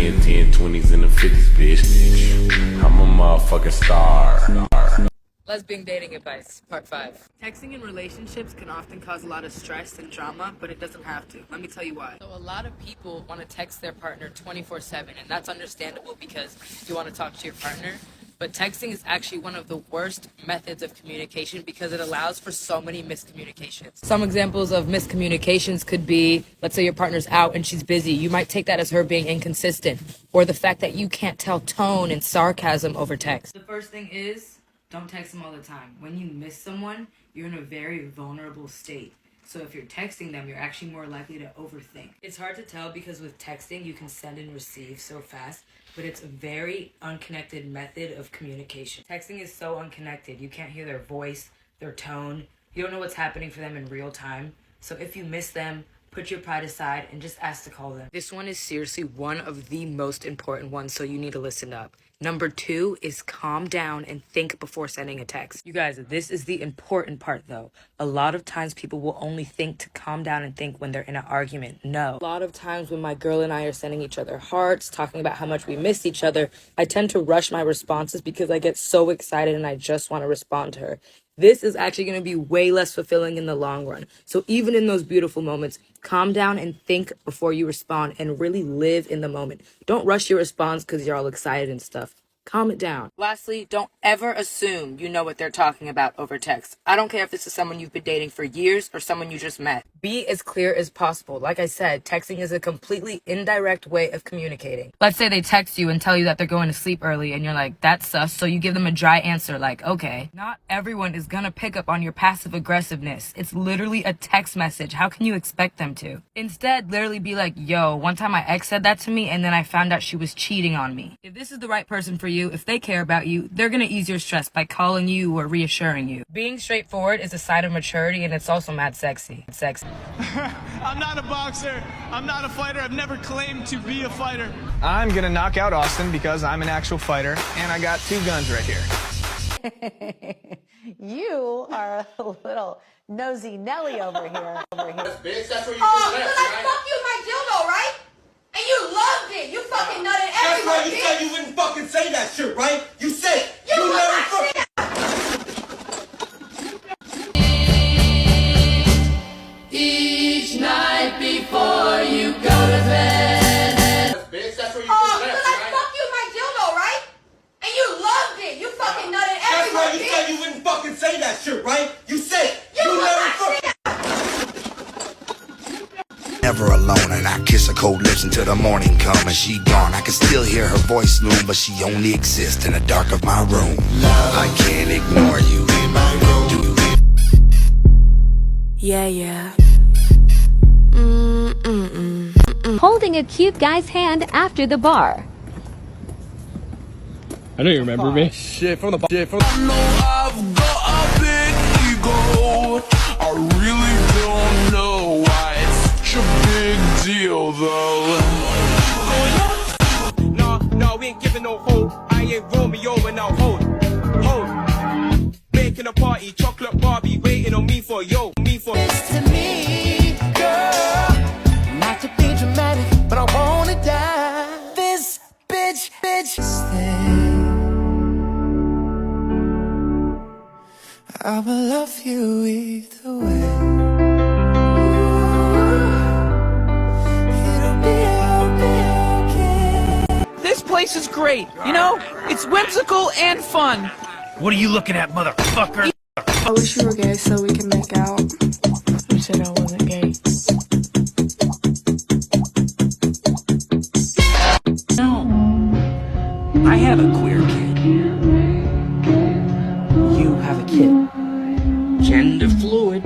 10, 20s, and the 50s, bitch. I'm a motherfucking star. Lesbian dating advice, part 5. Texting in relationships can often cause a lot of stress and drama, but it doesn't have to. Let me tell you why. So a lot of people want to text their partner 24/7, and that's understandable because you want to talk to your partner. But texting is actually one of the worst methods of communication because it allows for so many miscommunications. Some examples of miscommunications could be, let's say your partner's out and she's busy. You might take that as her being inconsistent, or the fact that you can't tell tone and sarcasm over text. The first thing is, don't text them all the time. When you miss someone, you're in a very vulnerable state. So if you're texting them, you're actually more likely to overthink. It's hard to tell because with texting, you can send and receive so fast, but it's a very unconnected method of communication. Texting is so unconnected. You can't hear their voice, their tone. You don't know what's happening for them in real time. So if you miss them, put your pride aside and just ask to call them. This one is seriously one of the most important ones, so you need to listen up. Number 2 is calm down and think before sending a text. You guys, this is the important part though. A lot of times people will only think to calm down and think when they're in an argument. No. A lot of times when my girl and I are sending each other hearts, talking about how much we miss each other, I tend to rush my responses because I get so excited and I just want to respond to her. This is actually going to be way less fulfilling in the long run. So even in those beautiful moments, calm down and think before you respond and really live in the moment. Don't rush your response because you're all excited and stuff. Calm it down. Lastly, don't ever assume you know what they're talking about over text. I don't care if this is someone you've been dating for years or someone you just met. Be as clear as possible. Like I said, texting is a completely indirect way of communicating. Let's say they text you and tell you that they're going to sleep early and you're like, that's sus, so you give them a dry answer like, okay. Not everyone is gonna pick up on your passive aggressiveness. It's literally a text message. How can you expect them to? Instead, literally be like, yo, one time my ex said that to me and then I found out she was cheating on me. If this is the right person for you, if they care about you, they're gonna ease your stress by calling you or reassuring you. Being straightforward is a sign of maturity and it's also mad sexy. It's sexy. I'm not a boxer. I'm not a fighter. I've never claimed to be a fighter. I'm gonna knock out Austin because I'm an actual fighter and I got 2 guns right here. You are a little nosy Nelly over here. Bitch, that's where you I fuck you my dildo, right? And you loved it. You fucking nutted everywhere. That's why you said you wouldn't fucking say that shit, right? You said you never fucking. Each night before you go to bed. Bitch, that's where you I fuck you my dildo, right? And you loved it. You fucking nutted everywhere. That's why you said you wouldn't fucking say that shit, right? You said you never fucking. Never alone, and I kiss her cold lips until the morning come and she gone. I can still hear her voice loom, but she only exists in the dark of my room. Love, I can't ignore you in my room. Yeah. Holding a cute guy's hand after the bar. I know you remember me. Shit from the I know I've got a big ego. I really don't know why it's such a big deal, though. No, we ain't giving no hold. I ain't Romeo and I'll hold. Making a party, chocolate Barbie, waiting on me for To me, girl, not to be dramatic, but I wanna die. This bitch. I will love you either way. It'll be okay. This place is great. You know, it's whimsical and fun. What are you looking at, motherfucker? I wish you were gay so we can make out. You said I wasn't gay. No. I have a queer kid. You have a kid. Gender fluid.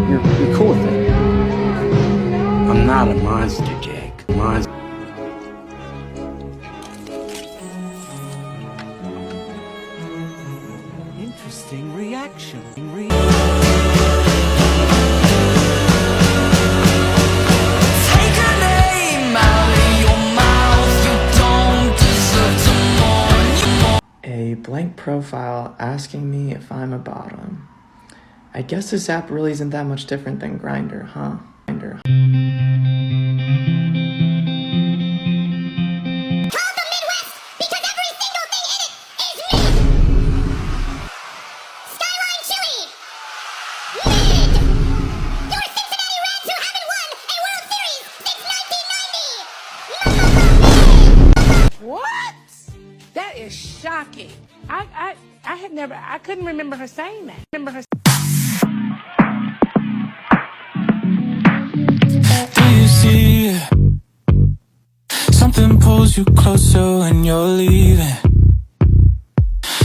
You're cool with it. I'm not a monster, Jake. Interesting reaction. A blank profile asking me if I'm a bottom. I guess this app really isn't that much different than Grindr, huh? is shocking. I couldn't remember her saying that. Do you see something pulls you closer when you're leaving?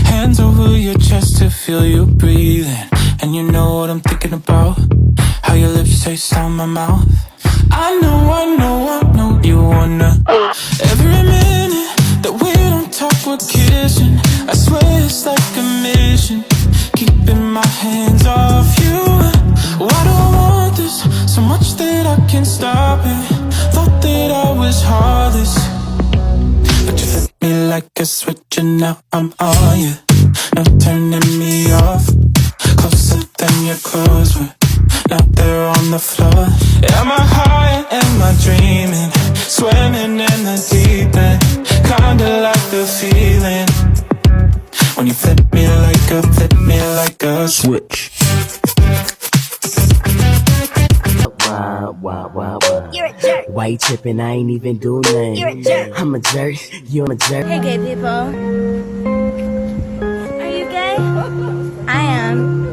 Hands over your chest to feel you breathing. And you know what I'm thinking about, how your lips taste on my mouth. I know you wanna. Every minute that we don't talk, we're kissing. I swear it's like a mission, keeping my hands off you. Why do I want this so much that I can't stop it? Thought that I was heartless, but you flip me like a switch and now I'm on you. No turning me off, closer than your clothes were. Now they're on the floor. Am I high? Am I dreaming? Swimming in the deep end. Kinda like the feeling when you flip me like a switch. Wow. You're a jerk. Why you tripping? I ain't even do nothing. You're a jerk. I'm a jerk. You're a jerk. Hey, gay people. Are you gay? I am.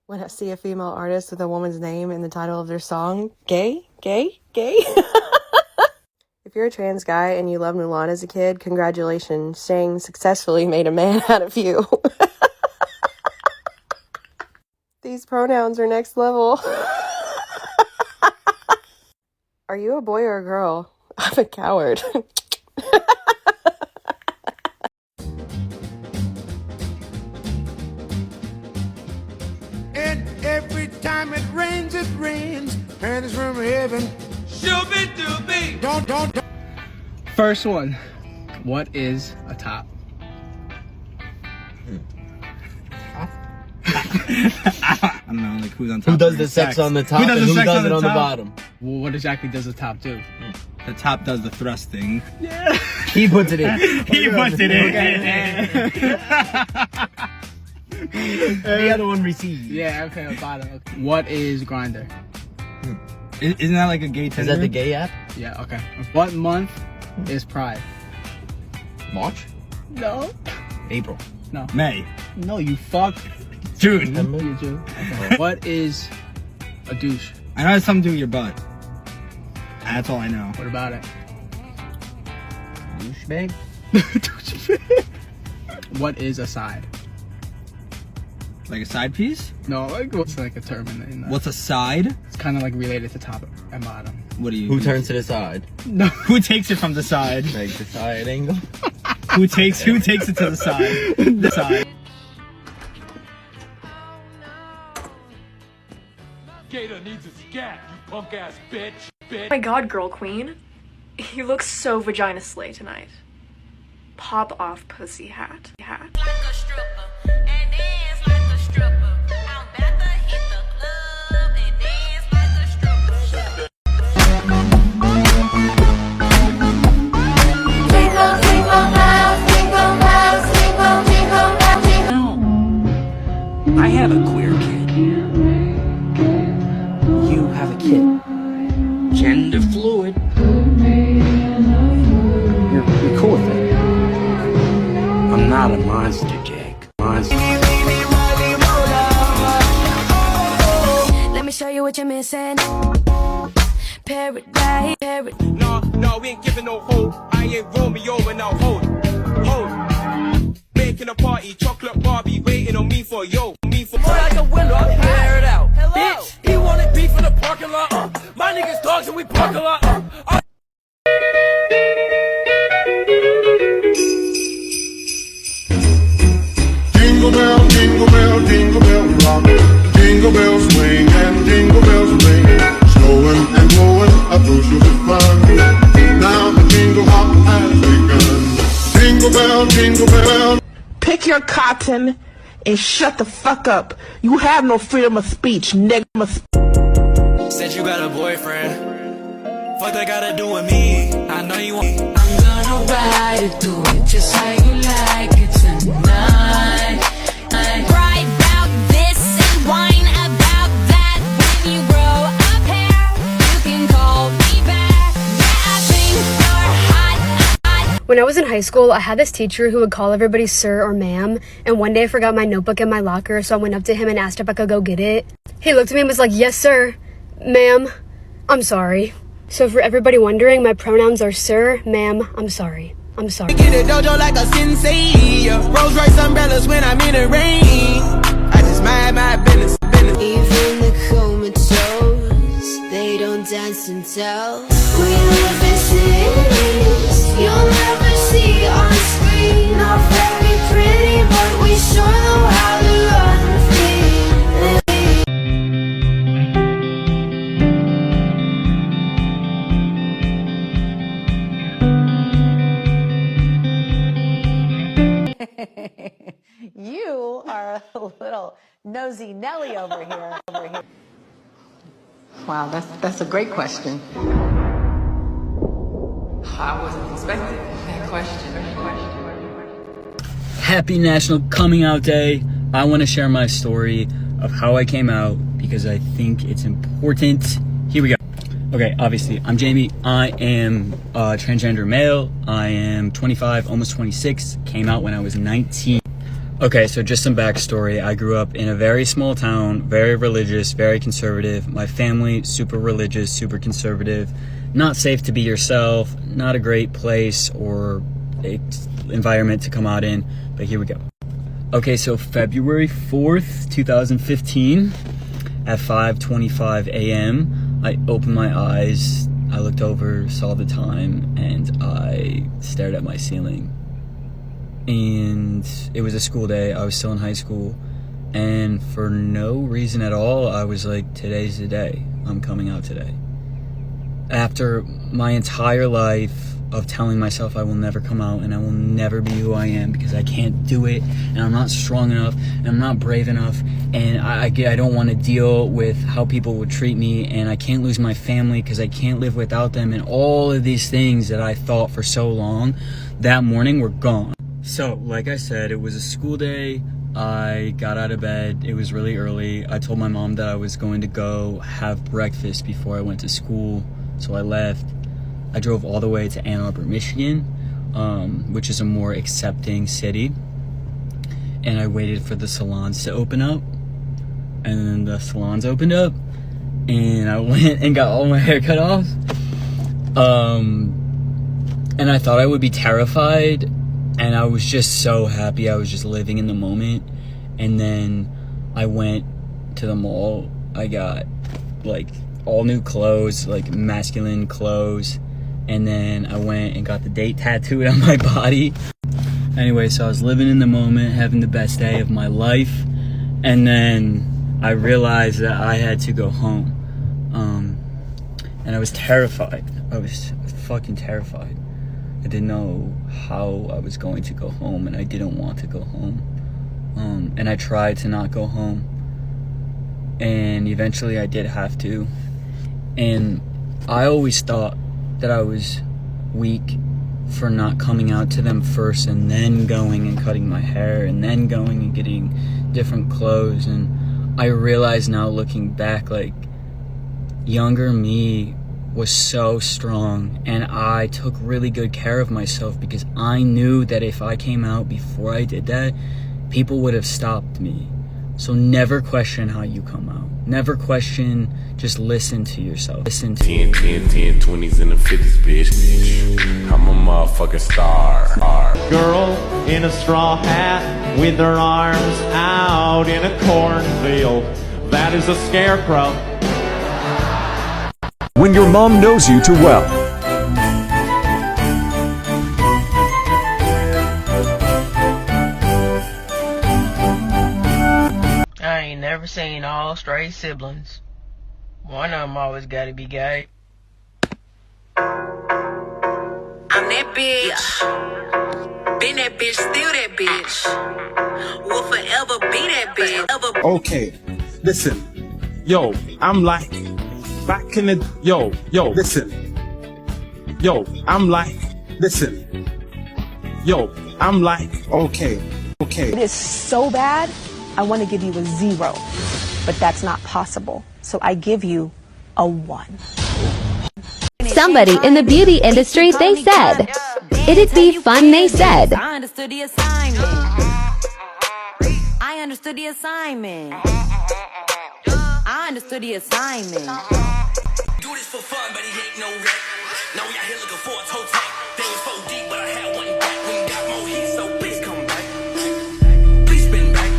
When I see a female artist with a woman's name in the title of their song, gay? If you're a trans guy and you loved Mulan as a kid, congratulations. Staying successfully made a man out of you. These pronouns are next level. Are you a boy or a girl? I'm a coward. And every time it rains, and it's from heaven. Shooby-dooby. Don't. First one. What is a top? I don't know, like who's on top? Who does the sex on the top and who does it on the bottom? Well, what exactly does the top do? The top does the thrust thing. Yeah. He puts it in. He puts it in. The other one receives. Yeah, okay, bottom. Okay. What is Grindr? Isn't that like a gay Tinder? Is that the gay app? Yeah, okay. What month is Pride? March? No. April. No. May. No, you fuck. June. June. Okay. What is a douche? I know it has something to do with your butt. That's all I know. What about it? Douchebag? Douchebag. What is a side? Like a side piece? No, like what's like a term in that? What's a side? It's kind of like related to top and bottom. What do you? Who turns to the side? No. Who takes it from the side? Like the side angle. Who takes it to the side? The side. Gator needs a scat, you punk ass bitch. Oh my god, girl queen. You look so vagina slay tonight. Pop off, pussy hat. Like a stripper, and dance like a stripper. I'm about to hit the club and dance like a stripper. Jingle, jingle bells, jingle bells, jingle, jingle bells, jingle. I have a queer kid. You have a kid. Gender fluid. You're cool with it. I'm not a monster, Jake. Monster. Let me show you what you're missing. Paradise. No, we ain't giving no hold. I ain't Romeo and I'll hold. Making a party, chocolate Barbie, waiting on me for yo. More like a window, I'm here to air it out. Hello. Bitch, he wanted beef in the parking lot. My niggas dogs and we park a lot. Jingle bell, jingle bell, jingle bell rock. Jingle bells swing and jingle bells ring. Snowing and blowing, a bushel of fun. Now the jingle hop has begun. Jingle bell, jingle bell. Pick your cotton and shut the fuck up. You have no freedom of speech, nigga. Said you got a boyfriend. Fuck that gotta do with me. I know you want. I'm gonna ride it, do it just how you like it tonight. Cry about this and whine about that. When you grow up here, you can call me back. Yeah, I think you're hot. When I was in high school, I had this teacher who would call everybody sir or ma'am, and one day I forgot my notebook in my locker, so I went up to him and asked if I could go get it. He looked at me and was like, yes, sir. Ma'am, I'm sorry. So for everybody wondering, my pronouns are sir, ma'am, I'm sorry. I'm sorry. Get a dojo like a sensei. Rolls Royce umbrellas when I'm in the rain. I just mind my business. Even the comatose, they don't dance and tell. We live in cities you'll never see on screen. Not very pretty, but we sure know how to run free. You are a little nosy Nelly over here. Wow, that's a great question. I wasn't expecting that question. Happy National Coming Out Day. I want to share my story of how I came out because I think it's important. Here we go. Okay, obviously, I'm Jamie. I am a transgender male. I am 25, almost 26. Came out when I was 19. Okay, so just some backstory. I grew up in a very small town, very religious, very conservative. My family, super religious, super conservative. Not safe to be yourself, not a great place or environment to come out in, but here we go. Okay, so February 4th, 2015, at 5:25 a.m., I opened my eyes, I looked over, saw the time, and I stared at my ceiling. And it was a school day. I was still in high school, and for no reason at all, I was like, today's the day. I'm coming out today. After my entire life of telling myself I will never come out and I will never be who I am because I can't do it and I'm not strong enough and I'm not brave enough and I don't want to deal with how people would treat me and I can't lose my family because I can't live without them, and all of these things that I thought for so long that morning were gone. So, like I said, it was a school day. I got out of bed. It was really early. I told my mom that I was going to go have breakfast before I went to school. So I left. I drove all the way to Ann Arbor, Michigan, which is a more accepting city. And I waited for the salons to open up. And then the salons opened up. And I went and got all my hair cut off. And I thought I would be terrified. And I was just so happy. I was just living in the moment. And then I went to the mall. I got like all new clothes, like masculine clothes. And then I went and got the date tattooed on my body. Anyway, so I was living in the moment, having the best day of my life. And then I realized that I had to go home. And I was terrified. I was fucking terrified. I didn't know how I was going to go home, and I didn't want to go home. And I tried to not go home. And eventually I did have to. And I always thought that I was weak for not coming out to them first and then going and cutting my hair and then going and getting different clothes. And I realize now, looking back, like, younger me was so strong, and I took really good care of myself because I knew that if I came out before I did that, people would have stopped me. So never question how you come out. Never question, just listen to yourself. Listen to 10, 20s and the 50s, bitch. I'm a motherfucking star. Girl in a straw hat with her arms out in a cornfield. That is a scarecrow. When your mom knows you too well. I ain't never seen all straight siblings. One of them always gotta be gay. I'm that bitch. Been that bitch, still that bitch. Will forever be that bitch. Okay, listen. Yo, I'm like, back in the, yo, listen. Yo, I'm like, listen. Yo, I'm like, okay. It is so bad, I want to give you a 0, but that's not possible. So I give you a 1. Somebody in the beauty industry, they said, It'd be fun, they said. I understood the assignment. I understood the assignment. I understood the assignment. Do this for fun, but he ain't no wreck. Now we out here looking for a toe tag. They was 4 deep, but I had one back. We got more heat, so please come back. Please spin back.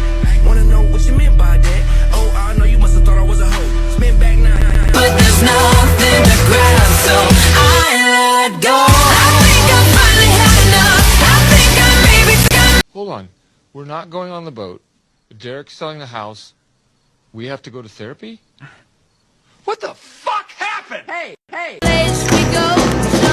Wanna know what you meant by that? Oh, I know you must have thought I was a hoe. Spin back now. But there's nothing to grab, so I let go. I think I finally had enough. I think I maybe got. Hold on. We're not going on the boat. Derek's selling the house. We have to go to therapy? What the fuck happened? Hey, hey. Place we go.